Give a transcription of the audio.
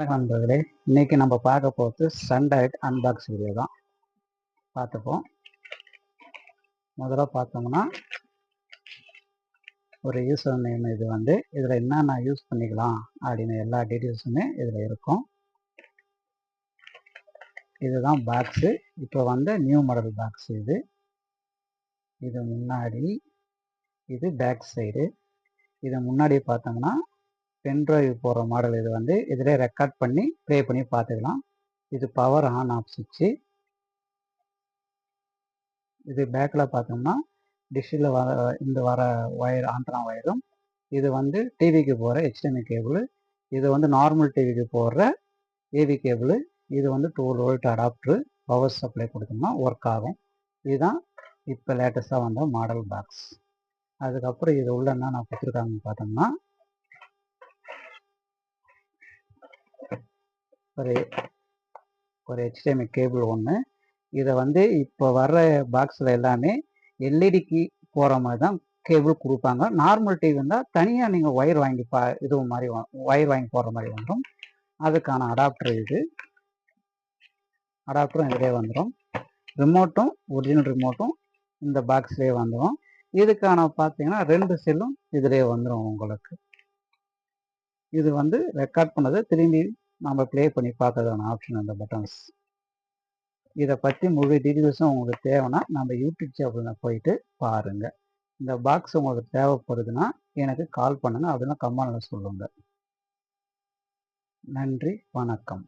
வணக்கம் நண்பர்களே. இன்னைக்கு நம்ம பார்க்க போகிறது சன்டைரக்ட் அன்பாக்ஸ் வீடியோ தான் பார்த்துப்போம். முதல்ல பார்த்தோம்னா ஒரு யூசர் நேம், இது வந்து இதில் என்னென்ன யூஸ் பண்ணிக்கலாம் அப்படின்னு எல்லா டீட்டெயில்ஸுமே இதில் இருக்கும். இதுதான் பாக்ஸு. இப்போ வந்து நியூ மாடல் பாக்ஸ். இது முன்னாடி, இது பேக் சைடு. இது முன்னாடி பார்த்தோம்னா பென்ட்ரைவ் போகிற மாடல். இது வந்து இதிலே ரெக்கார்ட் பண்ணி ப்ளே பண்ணி பார்த்துக்கலாம். இது பவர் ஆன் ஆஃப் சுவிட்சு. இது பேக்கில் பார்த்தோம்னா டிஷ்ஷில் வர ஒயர், ஆண்டனா ஒயரும். இது வந்து டிவிக்கு போகிற HDMI கேபிள். இது வந்து நார்மல் டிவிக்கு போடுற AV கேபிள். இது வந்து 12 வோல்ட் அடாப்டரு. பவர் சப்ளை கொடுத்தோம்னா ஒர்க் ஆகும். இதுதான் இப்போ லேட்டஸ்ட்டாக வந்த மாடல் பாக்ஸ். அதுக்கப்புறம் இது உள்ள என்ன நான் கொடுத்துருக்காங்கன்னு பார்த்தோம்னா ஒரு HDMI கேபிள் ஒன்று. இதை வந்து இப்போ வர்ற பாக்ஸில் எல்லாமே எல்இடிக்கு போகிற மாதிரி தான் கேபிள் கொடுப்பாங்க. நார்மல் டிவி இருந்தால் தனியாக நீங்கள் ஒயர் வாங்கி இது மாதிரி ஒயர் வாங்கி போடுற மாதிரி வந்துடும். அதுக்கான அடாப்டர் இது. அடாப்டரும் இதிலே வந்துடும். ரிமோட்டும், ஒரிஜினல் ரிமோட்டும் இந்த பாக்ஸ்லேயே வந்துடும். இதுக்கான பார்த்தீங்கன்னா 2 செல்லும் இதிலே வந்துடும் உங்களுக்கு. இது வந்து ரெக்கார்ட் பண்ணதை திரும்பி நம்ம ப்ளே பண்ணி பார்க்கறதான ஆப்ஷன், அந்த பட்டன்ஸ். இதை பற்றி முழு டீட்டெயில்ஸும் உங்களுக்கு தேவைன்னா நம்ம யூடியூப் சேனலில் போயிட்டு பாருங்கள். இந்த பாக்ஸ் உங்களுக்கு தேவைப்படுதுன்னா எனக்கு கால் பண்ணுங்கள், அப்படின்னா கமெண்ட்ல சொல்லுங்கள். நன்றி, வணக்கம்.